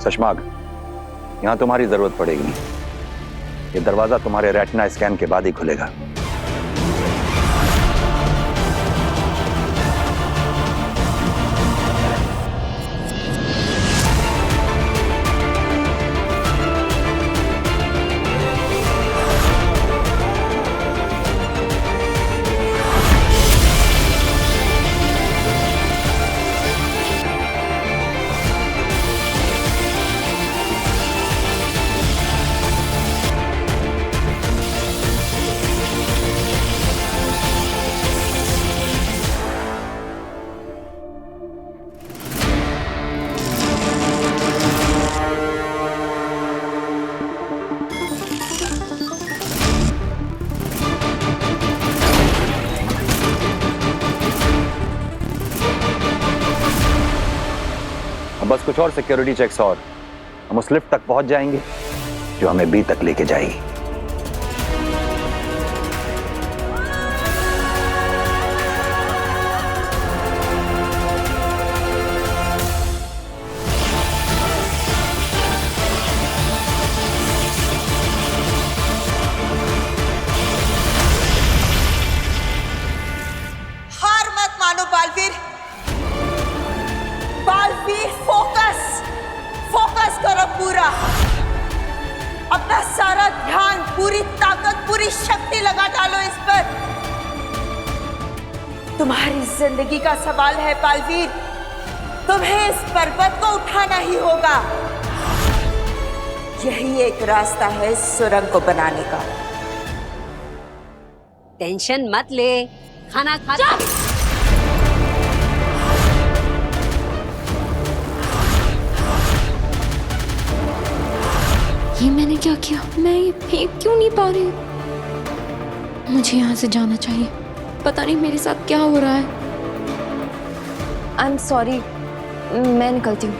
सशमाग, यहाँ तुम्हारी जरूरत पड़ेगी। ये दरवाजा तुम्हारे रेटिना स्कैन के बाद ही खुलेगा। बस कुछ और सिक्योरिटी चेक्स और हम उस लिफ्ट तक पहुंच जाएंगे जो हमें बी तक लेके जाएगी। हार मत मानो बालवीर। बालवीर, फोकस करो पूरा। अपना सारा ध्यान, पूरी ताकत, पूरी शक्ति लगा डालो इस पर। तुम्हारी जिंदगी का सवाल है बालवीर। तुम्हें इस पर्वत को उठाना ही होगा। यही एक रास्ता है इस सुरंग को बनाने का। टेंशन मत ले, खाना खा। ये मैंने क्या किया? मैं ये फेंक क्यों नहीं पा रही? मुझे यहाँ से जाना चाहिए। पता नहीं मेरे साथ क्या हो रहा है। आई एम सॉरी, मैं निकलती हूँ।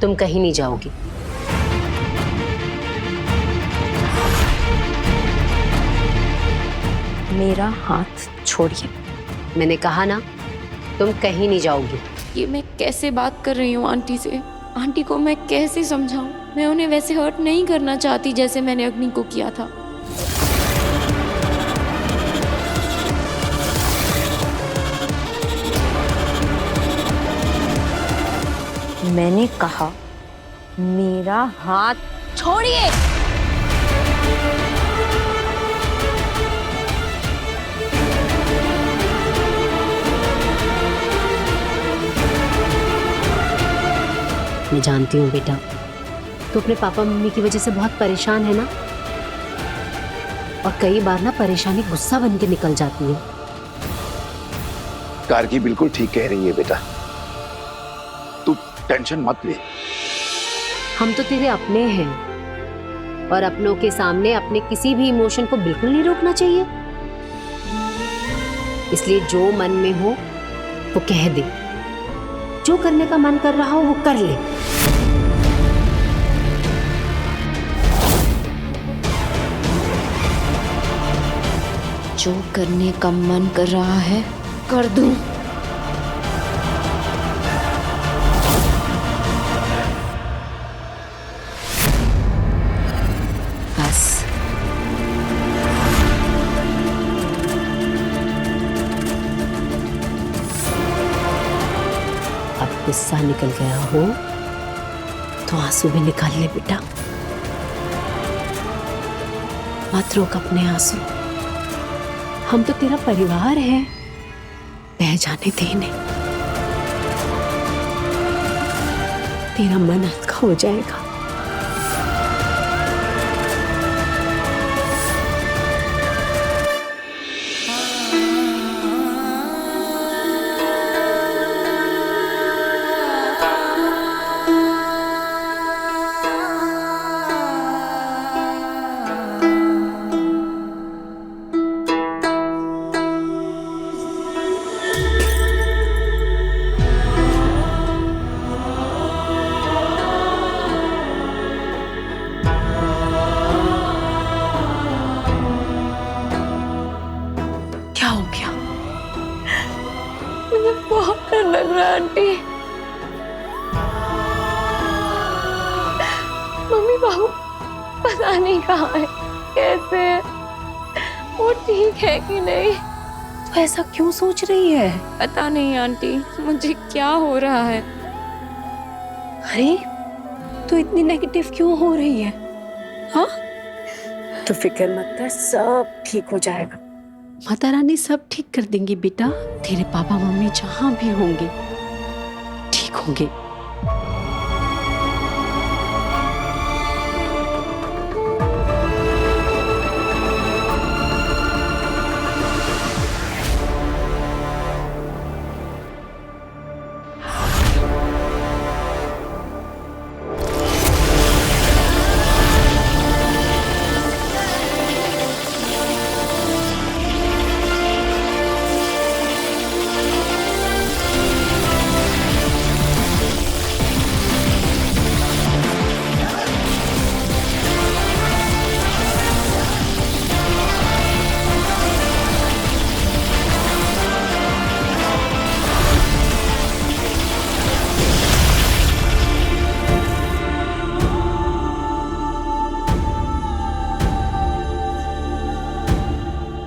तुम कहीं नहीं जाओगी। मेरा हाथ छोड़िए। मैंने कहा ना, तुम कहीं नहीं जाओगी। ये मैं कैसे बात कर रही हूँ आंटी से? आंटी को मैं कैसे समझाऊं? मैं उन्हें वैसे हर्ट नहीं करना चाहती जैसे मैंने अग्नि को किया था। मैंने कहा मेरा हाथ छोड़िए। मैं जानती हूँ बेटा, तू अपने पापा मम्मी की वजह से बहुत परेशान है ना, और कई बार ना परेशानी गुस्सा बन के निकल जाती है। कारगी बिल्कुल ठीक कह रही है बेटा, तू टेंशन मत ले। हम तो तेरे अपने हैं, और अपनों के सामने अपने किसी भी इमोशन को बिल्कुल नहीं रोकना चाहिए। इसलिए जो मन में हो वो कह दे, जो करने का मन कर रहा हो वो कर ले। जो करने का मन कर रहा है कर दूं। बस अब गुस्सा निकल गया हो तो आंसू भी निकाल ले बेटा। मत रोक अपने आंसू, हम तो तेरा परिवार है, बह जाने देने। तेरा मन हल्का हो जाएगा। बहू पता नहीं कहाँ है, कैसे है, वो ठीक है कि नहीं। तो ऐसा क्यों सोच रही है? पता नहीं आंटी, मुझे क्या हो रहा है। अरे तू इतनी नेगेटिव क्यों हो रही है? हाँ, तो फिक्र मत कर, सब ठीक हो जाएगा। माता रानी सब ठीक कर देंगी बेटा। तेरे पापा मम्मी जहां भी होंगे ठीक होंगे।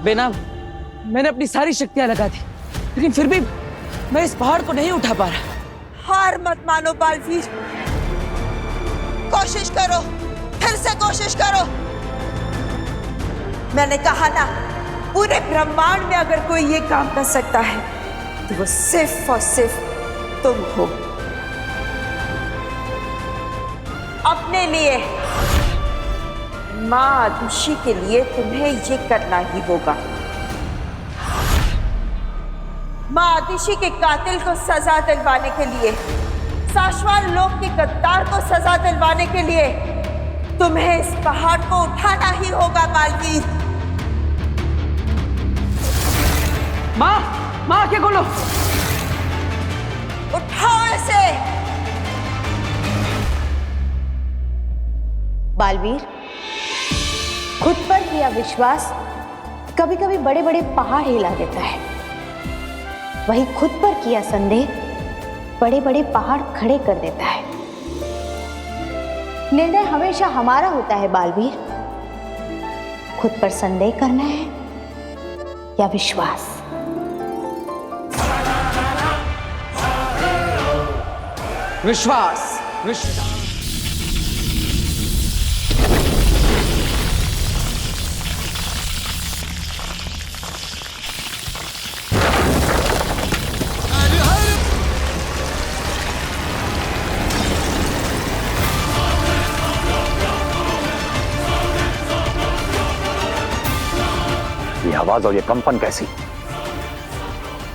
बेनाम, मैंने अपनी सारी शक्तियां लगा दी, लेकिन फिर भी मैं इस पहाड़ को नहीं उठा पा रहा। हार मत मानो बालवीर, कोशिश करो, फिर से कोशिश करो। मैंने कहा ना, पूरे ब्रह्मांड में अगर कोई ये काम कर सकता है तो वो सिर्फ और सिर्फ तुम हो। अपने लिए, माँ आदिशि के लिए तुम्हें ये करना ही होगा। माँ आदिशि के कातिल को सजा दिलवाने के लिए, शाश्वत लोक के गद्दार को सजा दिलवाने के लिए तुम्हें इस पहाड़ को उठाना ही होगा बालवीर। माँ, माँ आके खोलो, उठाओ इसे। बालवीर, खुद पर किया विश्वास कभी कभी बड़े बड़े पहाड़ हिला देता है, वही खुद पर किया संदेह बड़े बड़े पहाड़ खड़े कर देता है। निर्णय हमेशा हमारा होता है बालवीर, खुद पर संदेह करना है या विश्वास। विश्वास, विश्वास। ये आवाज और ये कंपन कैसी?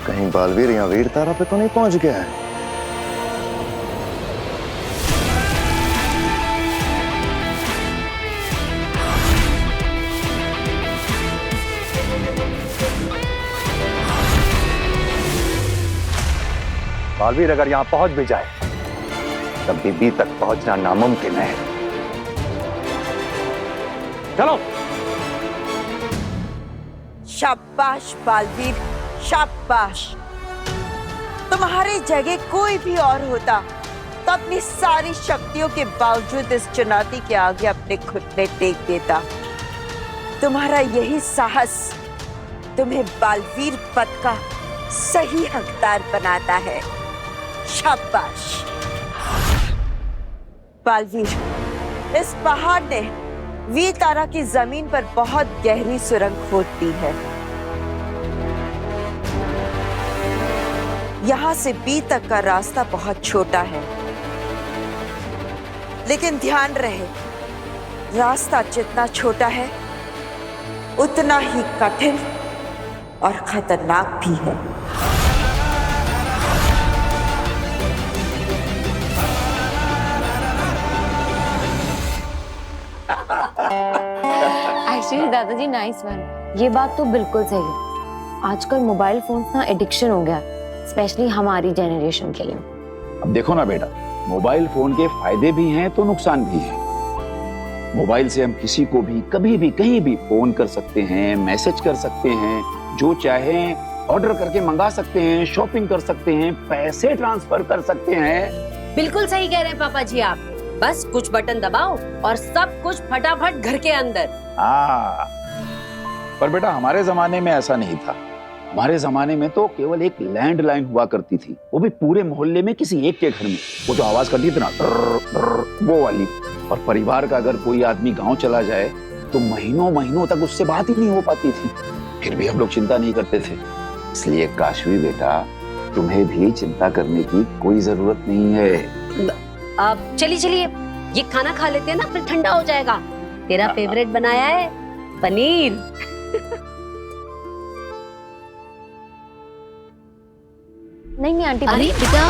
कहीं बालवीर यहाँ वीर तारा पे तो नहीं पहुंच गया है? बालवीर अगर यहां पहुंच भी जाए तब बीबी तक पहुंचना नामुमकिन है। चलो। शाबाश बालवीर, शाबाश। तुम्हारी जगह कोई भी और होता तो अपनी सारी शक्तियों के बावजूद इस चुनौती के आगे अपने घुटने टेक देता। तुम्हारा यही साहस तुम्हें बालवीर पद का सही हकदार बनाता है। शाबाश बालवीर। इस पहाड़ ने वीर तारा की जमीन पर बहुत गहरी सुरंग खोद दी है। यहां से बी तक का रास्ता बहुत छोटा है, लेकिन ध्यान रहे, रास्ता जितना छोटा है उतना ही कठिन और खतरनाक भी है। एक्चुअली दादाजी नाइस वन, ये बात तो बिल्कुल सही है। आजकल मोबाइल फोन्स ना एडिक्शन हो गया, स्पेशली हमारी जनरेशन के लिए। अब देखो ना बेटा, मोबाइल फोन के फायदे भी हैं तो नुकसान भी है। मोबाइल से हम किसी को भी कभी भी कहीं भी फोन कर सकते हैं, मैसेज कर सकते हैं, जो चाहें ऑर्डर करके मंगा सकते हैं, शॉपिंग कर सकते हैं, पैसे ट्रांसफर कर सकते हैं। बिल्कुल सही कह रहे हैं पापा जी आप। बस कुछ बटन दबाओ और सब कुछ फटाफट घर के अंदर। हाँ, पर बेटा हमारे जमाने में ऐसा नहीं था। हमारे जमाने में तो केवल एक लैंडलाइन हुआ करती थी, वो भी पूरे मोहल्ले में किसी एक के घर में। वो जो आवाज करती थी ना, वो वाली। और परिवार का अगर कोई आदमी गांव चला जाए तो महीनों महीनों तक उससे बात ही नहीं हो पाती थी। फिर भी हम लोग चिंता नहीं करते थे। इसलिए काशवी बेटा, तुम्हें भी चिंता करने की कोई जरूरत नहीं है। अब चलिए ये खाना खा लेते हैं ना, फिर ठंडा हो जाएगा। तेरा फेवरेट बनाया है पनीर। नहीं आंटी, अरे बेटा,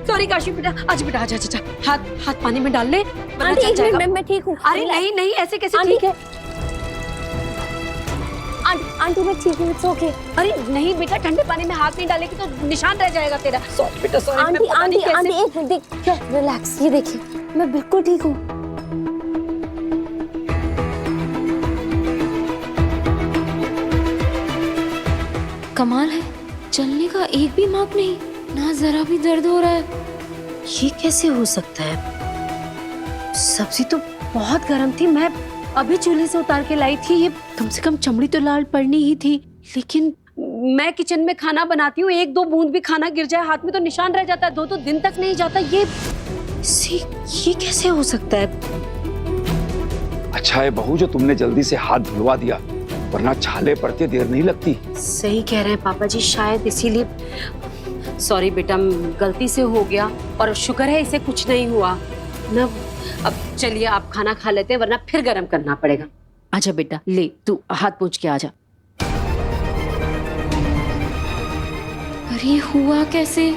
सॉरी काशी बेटा। अच्छा बेटा, अच्छा हाथ पानी में डाल ले। आंटी एक मिनट, मैं ठीक हूँ। अरे नहीं ऐसे कैसे आंटी, ठीक है? आंटी मैं ठीक हूँ, इट्स ओके। अरे नहीं बेटा, ठंडे पानी में हाथ नहीं डालेगी तो निशान रह जाएगा तेरा। सॉरी बेटा, सॉरी। आंटी एक मिनट देखिए, रिलैक्स, ये देखिए मैं बिल्कुल ठीक हूँ। कमाल है, चलने का एक भी माप नहीं, ना जरा भी दर्द हो रहा है। ये कैसे हो सकता है? सब्जी तो बहुत गर्म थी, मैं अभी चूल्हे से उतार के लाई थी। ये कम से कम चमड़ी तो लाल पड़नी ही थी, लेकिन मैं किचन में खाना बनाती हूँ, एक दो बूंद भी खाना गिर जाए हाथ में तो निशान रह जाता है, दो दिन तक नहीं जाता। ये कैसे हो सकता है? अच्छा है बहू जो तुमने जल्दी से हाथ धुलवा दिया, वरना छाले पड़ते देर नहीं लगती। सही कह रहे हैं पापा जी, शायद इसीलिए। सॉरी बेटा, गलती से हो गया और शुक्र है इसे कुछ नहीं हुआ ना। अब चलिए आप खाना खा लेते हैं, वरना फिर गर्म करना पड़ेगा। आजा बेटा, ले तू हाथ पोंछ के आजा। अरे हुआ कैसे?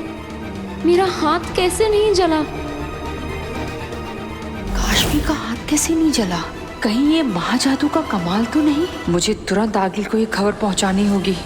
मेरा हाथ कैसे नहीं जला? काशवी का हाथ कैसे नहीं जला? कहीं ये महाजादू का कमाल तो नहीं? मुझे तुरंत आगिल को ये खबर पहुंचानी होगी।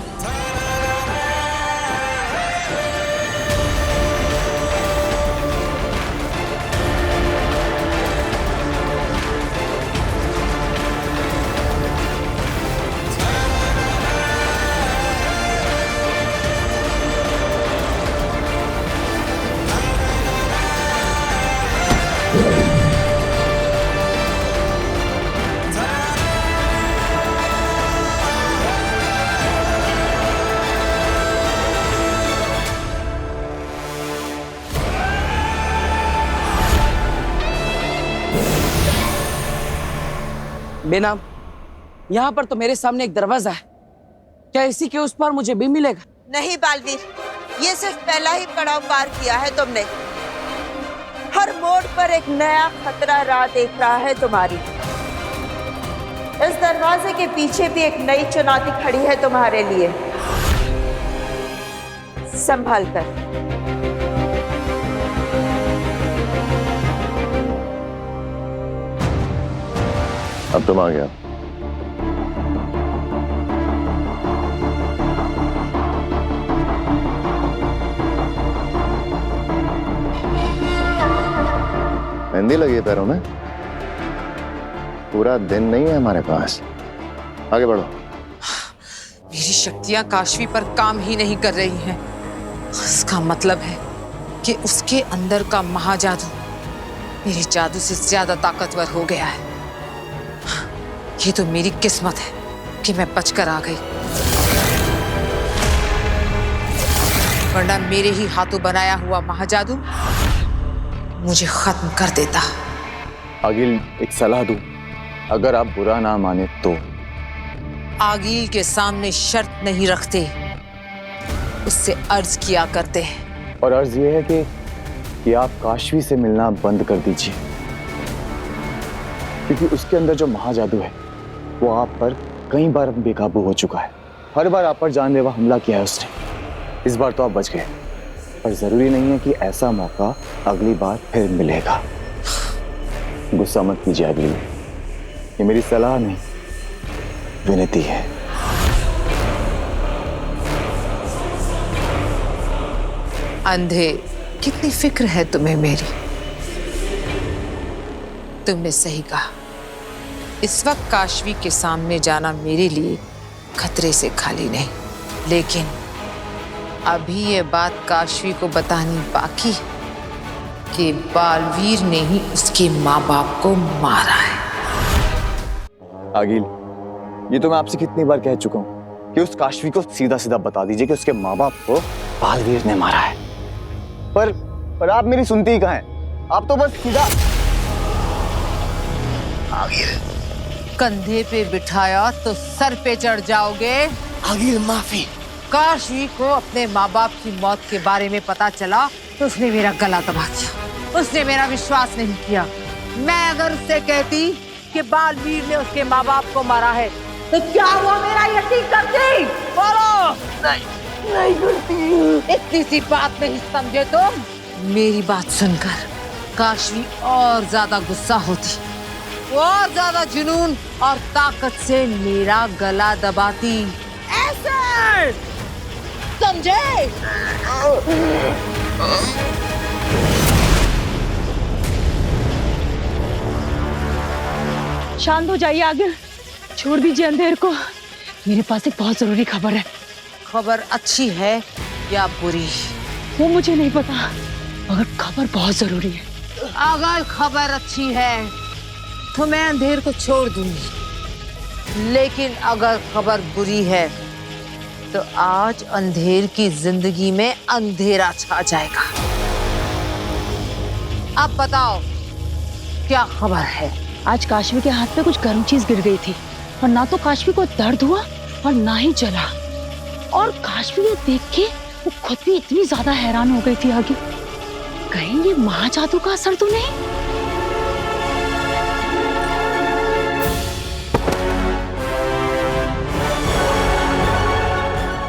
बेनाम, यहाँ पर तो मेरे सामने एक दरवाजा है, क्या इसी के उस पार मुझे भी मिलेगा? नहीं बालवीर, ये सिर्फ पहला ही पड़ाव पार किया है तुमने। हर मोड़ पर एक नया खतरा राह देख रहा है तुम्हारी। इस दरवाजे के पीछे भी एक नई चुनौती खड़ी है तुम्हारे लिए। संभाल कर। अब तुम आ गया। मेहंदी लगी है पैरों में? पूरा दिन नहीं है हमारे पास, आगे बढ़ो। मेरी शक्तियां काशवी पर काम ही नहीं कर रही हैं। इसका मतलब है कि उसके अंदर का महाजादू मेरे जादू से ज्यादा ताकतवर हो गया है। ये तो मेरी किस्मत है कि मैं बचकर आ गई, वरना मेरे ही हाथों बनाया हुआ महाजादू मुझे खत्म कर देता। आगिल, एक सलाह दूं, अगर आप बुरा ना माने तो। आगिल के सामने शर्त नहीं रखते, उससे अर्ज किया करते हैं। और अर्ज ये है कि आप काशवी से मिलना बंद कर दीजिए, क्योंकि उसके अंदर जो महाजादू है वो आप पर कई बार बेकाबू हो चुका है। हर बार आप पर जानलेवा हमला किया है उसने। इस बार तो आप बच गए, पर जरूरी नहीं है कि ऐसा मौका अगली बार फिर मिलेगा। गुस्सा मत कीजिए अगली, ये मेरी सलाह नहीं, विनती है। अंधे, कितनी फिक्र है तुम्हें मेरी। तुमने सही कहा, इस वक्त काशवी के सामने जाना मेरे लिए खतरे से खाली नहीं, लेकिन अभी ये बात काशवी को बतानी बाकी है कि बालवीर ने ही उसके माँ बाप को मारा है। आगिल, ये तो मैं आपसे कितनी बार कह चुका हूँ कि उस काशवी को सीधा सीधा बता दीजिए कि उसके माँ बाप को बालवीर ने मारा है। पर आप मेरी सुनती ही कहाँ हैं? आप तो बस सीधा आगिल, कंधे पे बिठाया तो सर पे चढ़ जाओगे। आगिल माफी। काशवी को अपने माँ बाप की मौत के बारे में पता चला तो उसने मेरा गला दबा दिया। उसने मेरा विश्वास नहीं किया। मैं अगर उससे कहती कि बालवीर ने उसके माँ बाप को मारा है तो क्या वो मेरा यकीन करती? बोलो। नहीं करती। इतनी सी बात नहीं समझे तुम? मेरी बात सुनकर काशवी और ज्यादा गुस्सा होती, और ज्यादा जुनून और ताकत से मेरा गला दबाती। ऐसे समझे? शांत हो जाइए आगिल, छोड़ दीजिए अंधेर को। मेरे पास एक बहुत जरूरी खबर है। खबर अच्छी है या बुरी? वो मुझे नहीं पता, मगर खबर बहुत जरूरी है। अगर खबर अच्छी है तो मैं अंधेर को छोड़ दूंगी, लेकिन अगर खबर बुरी है तो आज अंधेर की जिंदगी में अंधेरा छा जाएगा। अब बताओ क्या खबर है? आज काशवी के हाथ पे कुछ गर्म चीज गिर गई थी और ना तो काशवी को दर्द हुआ और ना ही जला। और काशवी ये देख के वो खुद भी इतनी ज्यादा हैरान हो गई थी आगे, कहीं ये महाजादू का असर तो नहीं?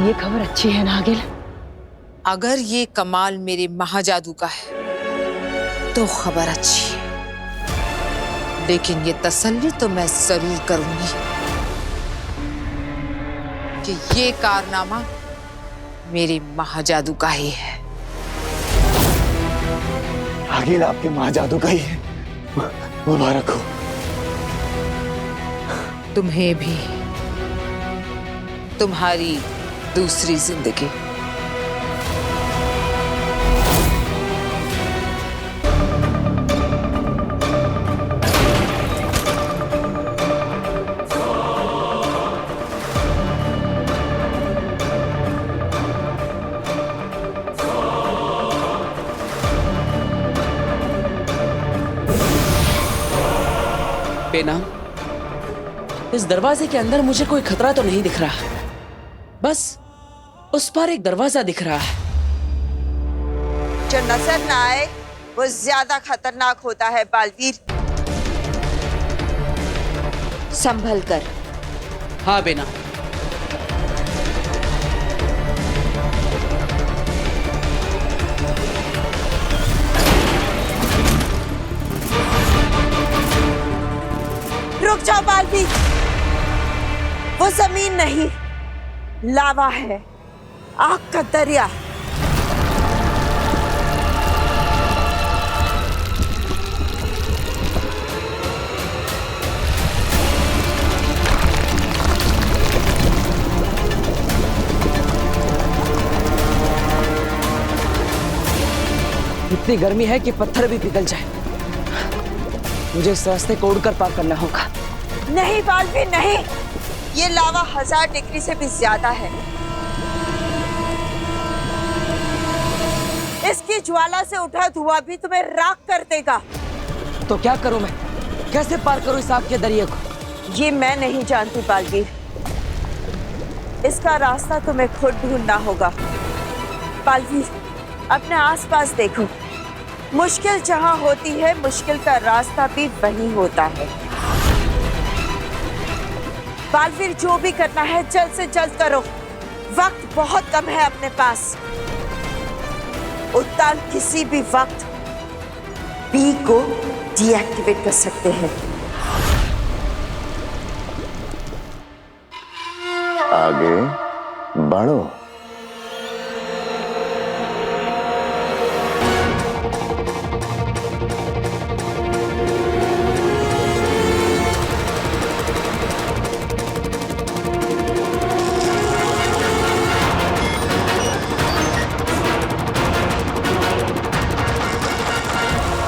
ये खबर अच्छी है ना आगिल? अगर ये कमाल मेरे महाजादू का है तो खबर अच्छी है, लेकिन ये तसल्ली तो मैं जरूर करूंगी कि ये कारनामा मेरे महाजादू का ही है। आगिल आपके महाजादू का ही है। मुबारक हो। तुम्हें भी, तुम्हारी दूसरी जिंदगी। बेनाम, इस दरवाजे के अंदर मुझे कोई खतरा तो नहीं दिख रहा, बस उस पर एक दरवाजा दिख रहा है। जो नजर न आए वो ज्यादा खतरनाक होता है बालवीर। संभल कर। हाँ बेनाम। रुक जाओ बालवीर, वो जमीन नहीं, लावा है, आग का दरिया। इतनी गर्मी है कि पत्थर भी पिघल जाए। मुझे इस रास्ते को उड़कर पार करना होगा। नहीं बालवीर नहीं, ये लावा 1000 डिग्री से भी ज्यादा है। इसकी ज्वाला से उठा धुआं भी तुम्हें राख कर देगा। तो क्या करूं मैं? कैसे पार करूं इस आग के दरिया को? ये मैं नहीं जानती बालवीर, इसका रास्ता तुम्हें खुद ढूंढना होगा। बालवीर, अपने आसपास देखो, मुश्किल जहां होती है मुश्किल का रास्ता भी वहीं होता है। बालवीर, जो भी करना है जल्द से जल्द करो, वक्त बहुत कम है अपने पास। उत्तान किसी भी वक्त बी को डीएक्टिवेट कर सकते हैं। आगे बढ़ो।